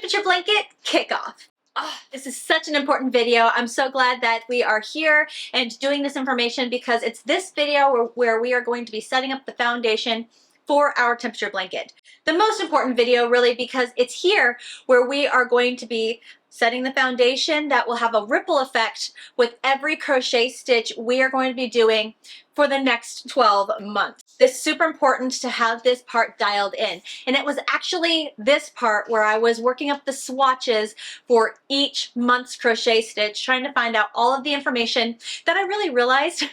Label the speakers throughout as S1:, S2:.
S1: temperature blanket kickoff. Oh, this is such an important video. I'm so glad that we are here and doing this information because it's this video where we are going to be setting up the foundation for our temperature blanket. The most important video really because it's here where we are going to be setting the foundation that will have a ripple effect with every crochet stitch we are going to be doing for the next 12 months. It's super important to have this part dialed in. And it was actually this part where I was working up the swatches for each month's crochet stitch, trying to find out all of the information that I really realized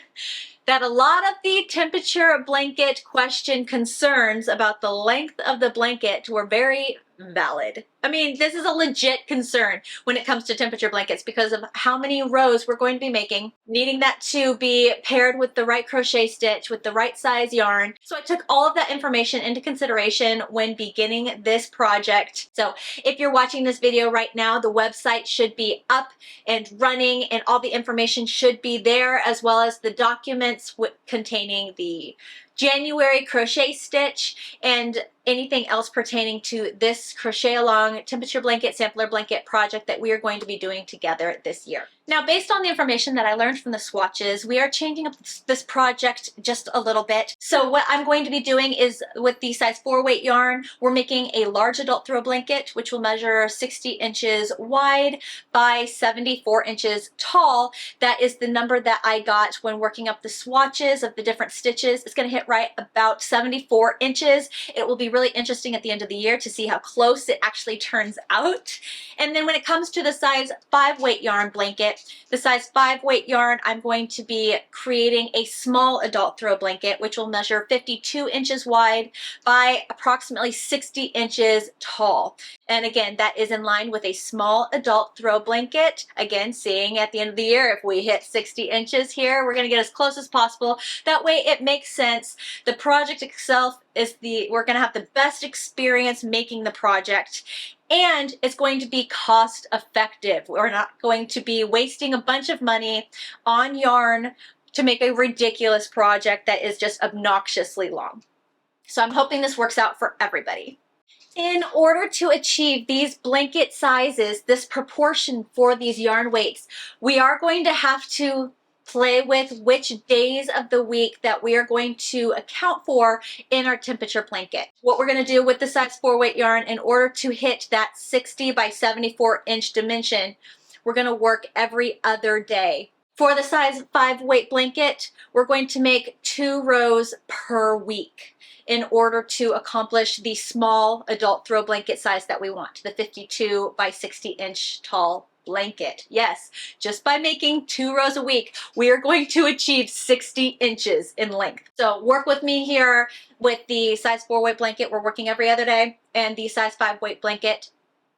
S1: that a lot of the temperature blanket question concerns about the length of the blanket were very valid. I mean, this is a legit concern when it comes to temperature blankets because of how many rows we're going to be making, needing that to be paired with the right crochet stitch, with the right size yarn. So I took all of that information into consideration when beginning this project. So if you're watching this video right now, the website should be up and running and all the information should be there, as well as the documents containing the January crochet stitch and anything else pertaining to this crochet along temperature blanket, sampler blanket project that we are going to be doing together this year. Now, based on the information that I learned from the swatches, we are changing up this project just a little bit. So what I'm going to be doing is with the size 4 weight yarn, we're making a large adult throw blanket, which will measure 60 inches wide by 74 inches tall. That is the number that I got when working up the swatches of the different stitches. It's going to hit right about 74 inches. It will be really interesting at the end of the year to see how close it actually turns out. And then when it comes to the size 5 weight yarn blanket, the size 5 weight yarn, I'm going to be creating a small adult throw blanket, which will measure 52 inches wide by approximately 60 inches tall. And again, that is in line with a small adult throw blanket. Again, seeing at the end of the year, if we hit 60 inches here, we're going to get as close as possible. That way it makes sense. The project itself is we're going to have the best experience making the project. And it's going to be cost effective. We're not going to be wasting a bunch of money on yarn to make a ridiculous project that is just obnoxiously long. So I'm hoping this works out for everybody. In order to achieve these blanket sizes, this proportion for these yarn weights, we are going to have to play with which days of the week that we are going to account for in our temperature blanket. What we're going to do with the size 4 weight yarn, in order to hit that 60 by 74 inch dimension, we're going to work every other day. For the size 5 weight blanket, we're going to make 2 rows per week in order to accomplish the small adult throw blanket size that we want, the 52 by 60 inch tall blanket. Yes, just by making 2 rows a week, we are going to achieve 60 inches in length. So work with me here with the size 4 weight blanket. We're working every other day, and the size 5 weight blanket,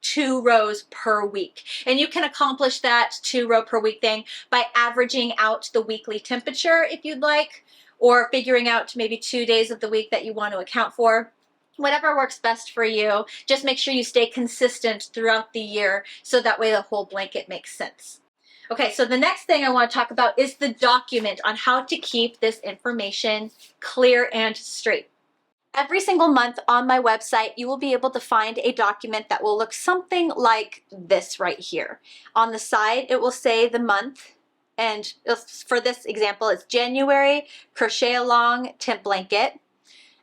S1: 2 rows per week. And you can accomplish that 2 row per week thing by averaging out the weekly temperature if you'd like, or figuring out maybe 2 days of the week that you want to account for. Whatever works best for you, just make sure you stay consistent throughout the year so that way the whole blanket makes sense. Okay, so the next thing I want to talk about is the document on how to keep this information clear and straight. Every single month on my website, you will be able to find a document that will look something like this right here. On the side, it will say the month, and for this example, it's January Crochet Along Temp Blanket.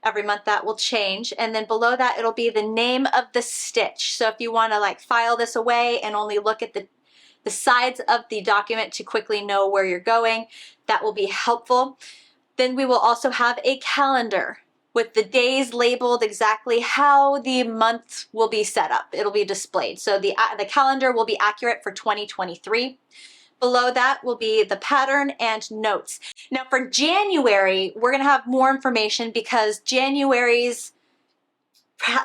S1: Every month that will change, and then below that it'll be the name of the stitch. So if you want to like file this away and only look at the sides of the document to quickly know where you're going, that will be helpful. Then we will also have a calendar with the days labeled exactly how the month will be set up. It'll be displayed. So the calendar will be accurate for 2023. Below that will be the pattern and notes. Now for January, we're gonna have more information because January's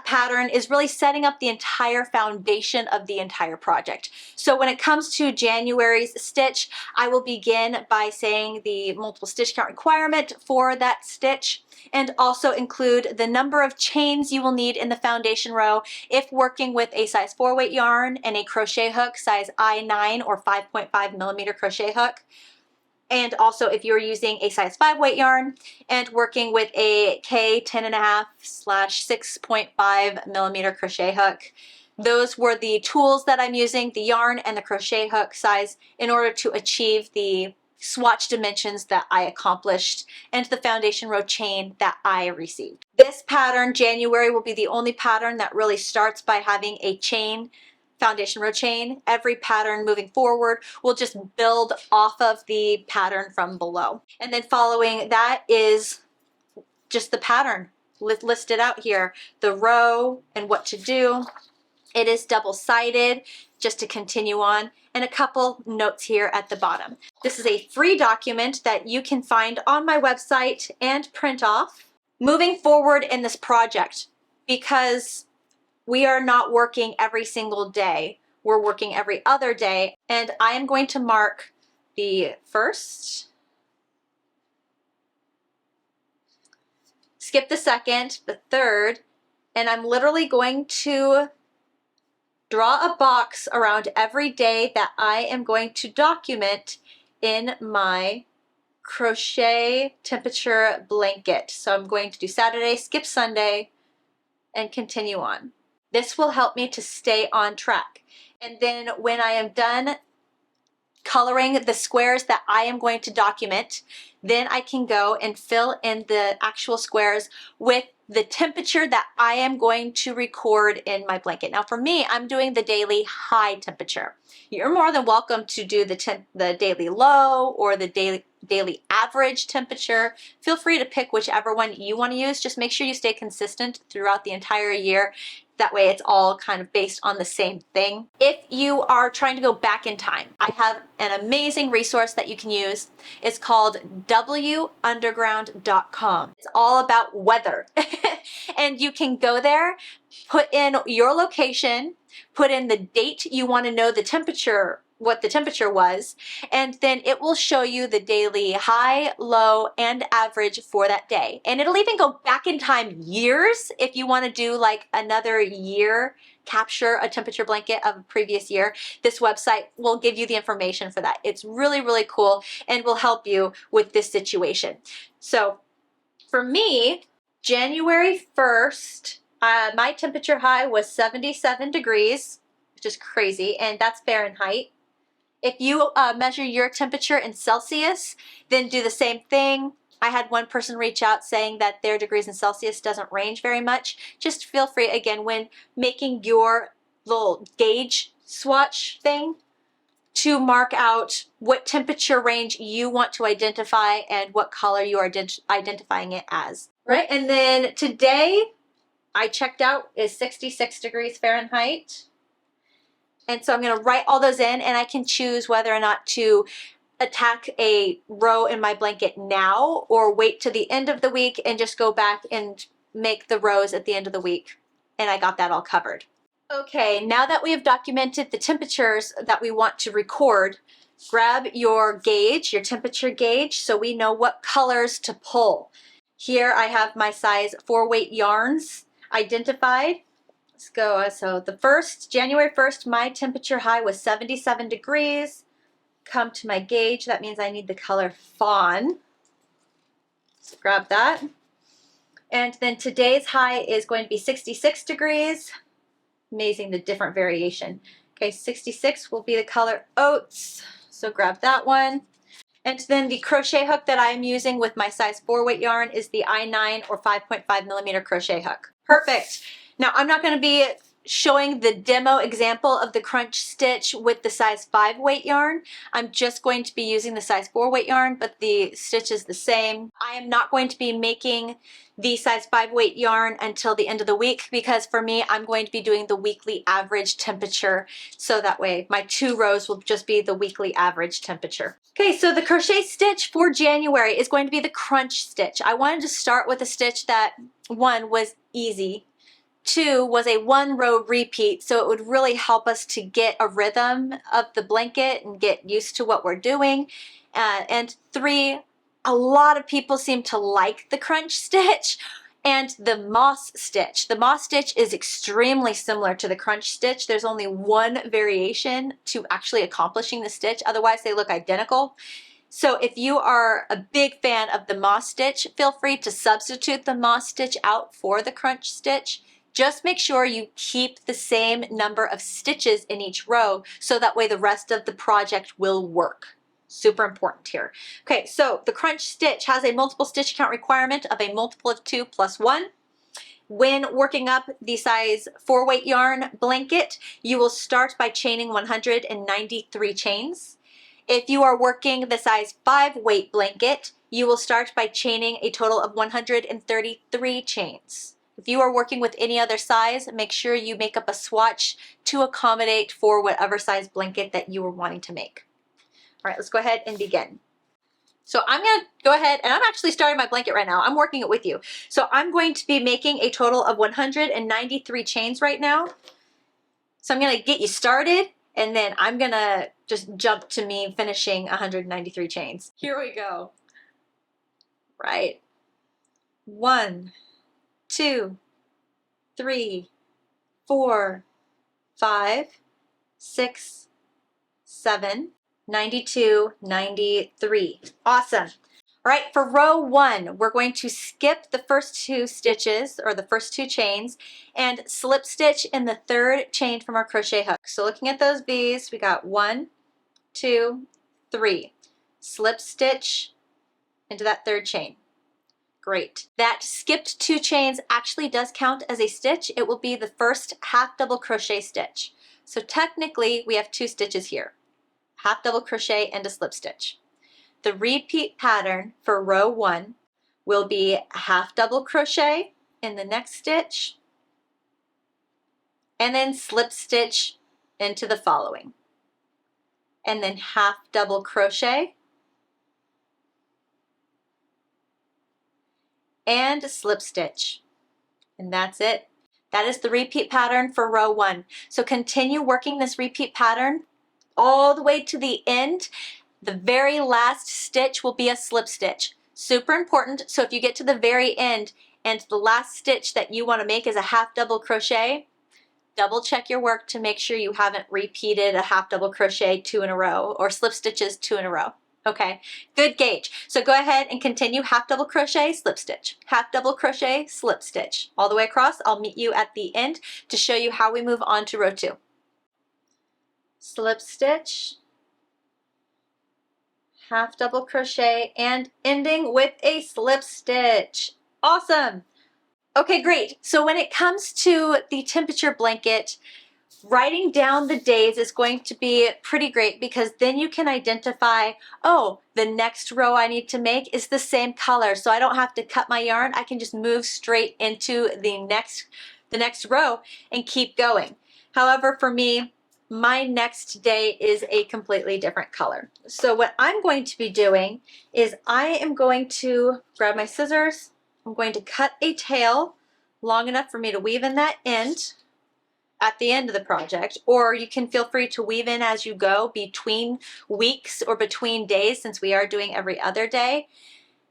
S1: pattern is really setting up the entire foundation of the entire project. So when it comes to January's stitch, I will begin by saying the multiple stitch count requirement for that stitch, and also include the number of chains you will need in the foundation row if working with a size 4 weight yarn and a crochet hook size I9 or 5.5 millimeter crochet hook. And also if you're using a size 5 weight yarn and working with a K 10.5/6.5 millimeter crochet hook, those were the tools that I'm using, the yarn and the crochet hook size, in order to achieve the swatch dimensions that I accomplished and the foundation row chain that I received. This pattern, January, will be the only pattern that really starts by having a chain, foundation row chain. Every pattern moving forward will just build off of the pattern from below. And then following that is just the pattern listed out here, the row and what to do. It is double-sided, just to continue on, and a couple notes here at the bottom. This is a free document that you can find on my website and print off. Moving forward in this project, because we are not working every single day, we're working every other day, and I am going to mark the first, skip the second, the third, and I'm literally going to draw a box around every day that I am going to document in my crochet temperature blanket. So I'm going to do Saturday, skip Sunday, and continue on. This will help me to stay on track. And then when I am done coloring the squares that I am going to document, then I can go and fill in the actual squares with the temperature that I am going to record in my blanket. Now for me, I'm doing the daily high temperature. You're more than welcome to do the daily low or the daily average temperature. Feel free to pick whichever one you want to use. Just make sure you stay consistent throughout the entire year. That way it's all kind of based on the same thing. If you are trying to go back in time, I have an amazing resource that you can use. It's called wunderground.com. It's all about weather. And you can go there, put in your location, put in the date you want to know the temperature, what the temperature was, and then it will show you the daily high, low, and average for that day. And it'll even go back in time years if you want to do like another year, capture a temperature blanket of a previous year. This website will give you the information for that. It's really, really cool and will help you with this situation. So for me, January 1st, my temperature high was 77 degrees, which is crazy, and that's Fahrenheit. If you measure your temperature in Celsius, then do the same thing. I had one person reach out saying that their degrees in Celsius doesn't range very much. Just feel free, again, when making your little gauge swatch thing, to mark out what temperature range you want to identify and what color you are identifying it as. Right, and then today I checked out is 66 degrees Fahrenheit. And so I'm going to write all those in, and I can choose whether or not to attack a row in my blanket now or wait to the end of the week and just go back and make the rows at the end of the week. And I got that all covered. Okay, now that we have documented the temperatures that we want to record, grab your gauge, your temperature gauge, so we know what colors to pull. Here I have my size 4 weight yarns identified. Let's go. So the January 1st, my temperature high was 77 degrees. Come to my gauge. That means I need the color fawn. So grab that. And then today's high is going to be 66 degrees. Amazing the different variation. Okay, 66 will be the color oats. So grab that one. And then the crochet hook that I'm using with my size 4 weight yarn is the I9 or 5.5 millimeter crochet hook. Perfect. Now I'm not going to be showing the demo example of the crunch stitch with the size 5 weight yarn. I'm just going to be using the size 4 weight yarn, but the stitch is the same. I am not going to be making the size 5 weight yarn until the end of the week, because for me, I'm going to be doing the weekly average temperature. So that way my 2 rows will just be the weekly average temperature. Okay, so the crochet stitch for January is going to be the crunch stitch. I wanted to start with a stitch that, 1, was easy, 2 was a 1 row repeat, so it would really help us to get a rhythm of the blanket and get used to what we're doing. And 3, a lot of people seem to like the crunch stitch and the moss stitch. The moss stitch is extremely similar to the crunch stitch. There's only one variation to actually accomplishing the stitch, otherwise they look identical. So if you are a big fan of the moss stitch, feel free to substitute the moss stitch out for the crunch stitch. Just make sure you keep the same number of stitches in each row so that way the rest of the project will work. Super important here. Okay, so the crunch stitch has a multiple stitch count requirement of a multiple of 2 plus 1. When working up the size 4 weight yarn blanket, you will start by chaining 193 chains. If you are working the size 5 weight blanket, you will start by chaining a total of 133 chains. If you are working with any other size, make sure you make up a swatch to accommodate for whatever size blanket that you are wanting to make. All right, let's go ahead and begin. So I'm going to go ahead, and I'm actually starting my blanket right now. I'm working it with you. So I'm going to be making a total of 193 chains right now. So I'm going to get you started, and then I'm going to just jump to me finishing 193 chains. Here we go. Right. 1, 2, 3, 4, 5, 6, 7, 92, 93. Awesome. All right, for row 1, we're going to skip the first 2 stitches or the first 2 chains and slip stitch in the 3rd chain from our crochet hook. So looking at those V's, we got 1, 2, 3. Slip stitch into that 3rd chain. Great. That skipped 2 chains actually does count as a stitch. It will be the first half double crochet stitch. So technically we have 2 stitches here. Half double crochet and a slip stitch. The repeat pattern for row 1 will be a half double crochet in the next stitch and then slip stitch into the following, and then half double crochet and a slip stitch, and that's it. That is the repeat pattern for row 1. So continue working this repeat pattern all the way to the end. The very last stitch will be a slip stitch. Super important. So if you get to the very end and the last stitch that you want to make is a half double crochet, double check your work to make sure you haven't repeated a half double crochet 2 in a row or slip stitches 2 in a row. Okay, good gauge. So go ahead and continue half double crochet, slip stitch, half double crochet, slip stitch, all the way across. I'll meet you at the end to show you how we move on to row 2. Slip stitch, half double crochet, and ending with a slip stitch. Awesome. Okay, great. So when it comes to the temperature blanket, writing down the days is going to be pretty great because then you can identify, oh, the next row I need to make is the same color, so I don't have to cut my yarn. I can just move straight into the next row and keep going. However, for me, my next day is a completely different color. So what I'm going to be doing is I am going to grab my scissors. I'm going to cut a tail long enough for me to weave in that end at the end of the project, or you can feel free to weave in as you go between weeks or between days, since we are doing every other day.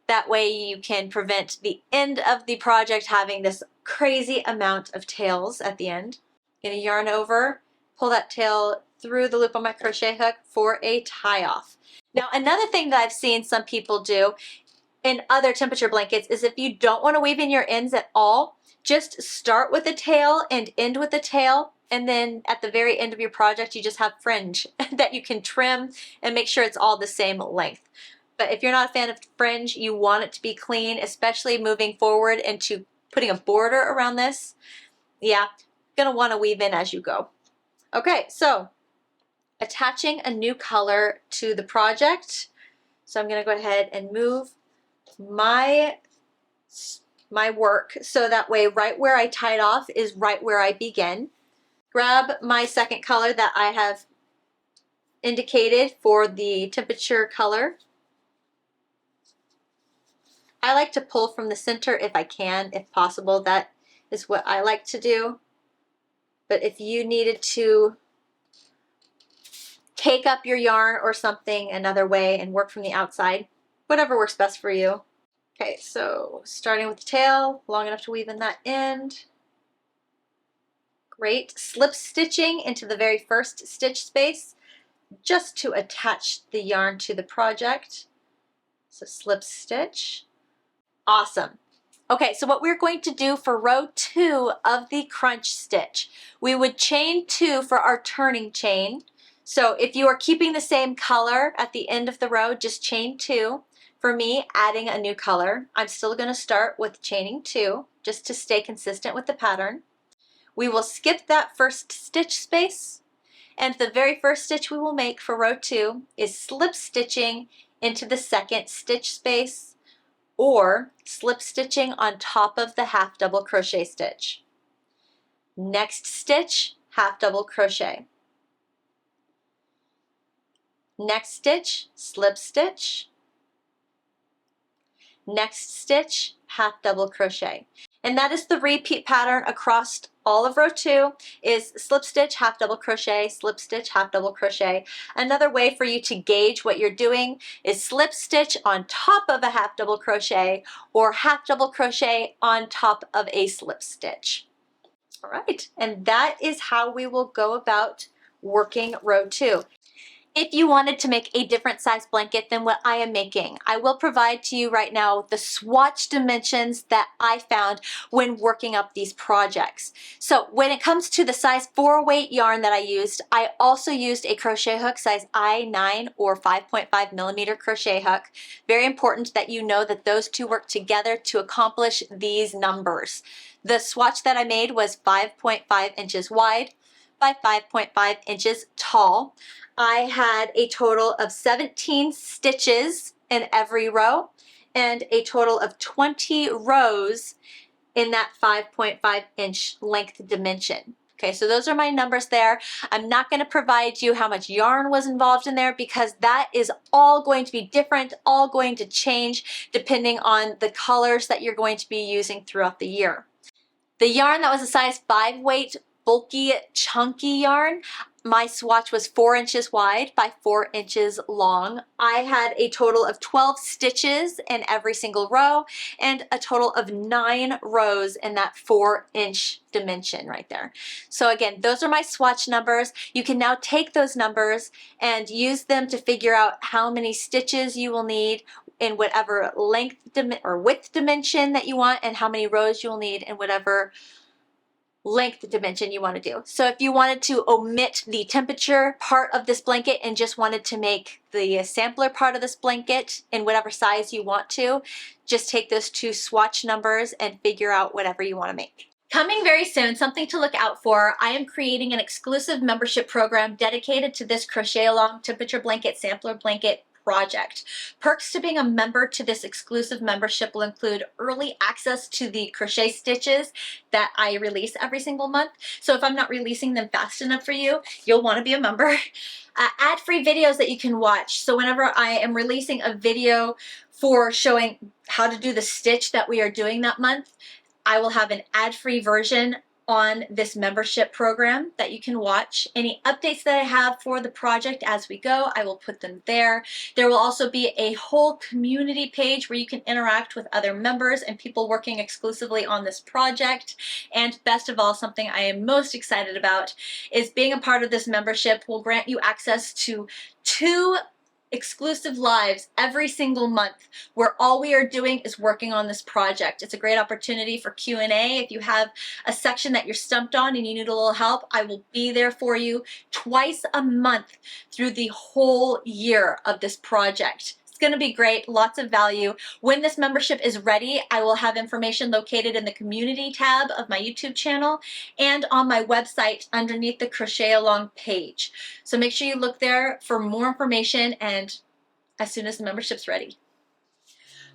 S1: That way you can prevent the end of the project having this crazy amount of tails at the end. Get a yarn over, pull that tail through the loop on my crochet hook for a tie off. Now another thing that I've seen some people do in other temperature blankets is if you don't want to weave in your ends at all, just start with a tail and end with a tail, and then at the very end of your project you just have fringe that you can trim and make sure it's all the same length. But if you're not a fan of fringe, you want it to be clean, especially moving forward into putting a border around this. Yeah, gonna want to weave in as you go. Okay, so attaching a new color to the project. So I'm gonna go ahead and move my work so that way right where I tied off is right where I begin. Grab my second color that I have indicated for the temperature color. I like to pull from the center if I can, if possible. That is what I like to do. But if you needed to take up your yarn or something another way and work from the outside, whatever works best for you. Okay, so starting with the tail, long enough to weave in that end. Great. Slip stitching into the very first stitch space just to attach the yarn to the project. So slip stitch. Awesome. Okay, so what we're going to do for row 2 of the crunch stitch, we would chain 2 for our turning chain. So if you are keeping the same color at the end of the row, just chain 2. For me, adding a new color, I'm still going to start with chaining 2 just to stay consistent with the pattern. We will skip that first stitch space, and the very first stitch we will make for row 2 is slip stitching into the second stitch space, or slip stitching on top of the half double crochet stitch. Next stitch, half double crochet. Next stitch, slip stitch. Next stitch, half double crochet. And that is the repeat pattern across all of row 2, is slip stitch, half double crochet, slip stitch, half double crochet. Another way for you to gauge what you're doing is slip stitch on top of a half double crochet, or half double crochet on top of a slip stitch. All right, and that is how we will go about working row 2. If you wanted to make a different size blanket than what I am making, I will provide to you right now the swatch dimensions that I found when working up these projects. So when it comes to the size 4 weight yarn that I used, I also used a crochet hook size I9 or 5.5 millimeter crochet hook. Very important that you know that those two work together to accomplish these numbers. The swatch that I made was 5.5 inches wide by 5.5 inches tall. I had a total of 17 stitches in every row and a total of 20 rows in that 5.5 inch length dimension. Okay, so those are my numbers there. I'm not going to provide you how much yarn was involved in there because that is all going to be different, all going to change depending on the colors that you're going to be using throughout the year. The yarn that was a size 5 weight, bulky, chunky yarn, my swatch was 4 inches wide by 4 inches long. I had a total of 12 stitches in every single row and a total of 9 rows in that 4-inch dimension right there. So again, those are my swatch numbers. You can now take those numbers and use them to figure out how many stitches you will need in whatever length or width dimension that you want, and how many rows you will need in whatever length dimension you want to do. So if you wanted to omit the temperature part of this blanket and just wanted to make the sampler part of this blanket in whatever size you want to, just take those 2 swatch numbers and figure out whatever you want to make. Coming very soon, something to look out for, I am creating an exclusive membership program dedicated to this crochet along temperature blanket, sampler blanket project. Perks to being a member to this exclusive membership will include early access to the crochet stitches that I release every single month. So if I'm not releasing them fast enough for you, you'll want to be a member. Ad-free videos that you can watch. So whenever I am releasing a video for showing how to do the stitch that we are doing that month, I will have an ad-free version on this membership program that you can watch. Any updates that I have for the project as we go, I will put them there. There will also be a whole community page where you can interact with other members and people working exclusively on this project. And best of all, something I am most excited about is being a part of this membership will grant you access to 2 exclusive lives every single month where all we are doing is working on this project. It's a great opportunity for Q&A. If you have a section that you're stumped on and you need a little help, I will be there for you twice a month through the whole year of this project. It's going to be great, lots of value. When this membership is ready, I will have information located in the community tab of my YouTube channel and on my website underneath the Crochet Along page. So make sure you look there for more information and as soon as the membership's ready.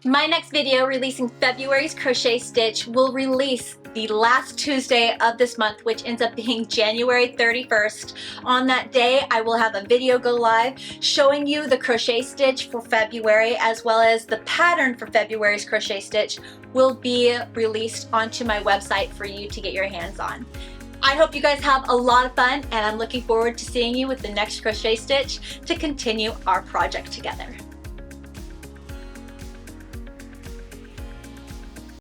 S1: My next video releasing February's crochet stitch will release the last Tuesday of this month, which ends up being January 31st. On that day, I will have a video go live showing you the crochet stitch for February, as well as the pattern for February's crochet stitch will be released onto my website for you to get your hands on. I hope you guys have a lot of fun, and I'm looking forward to seeing you with the next crochet stitch to continue our project together.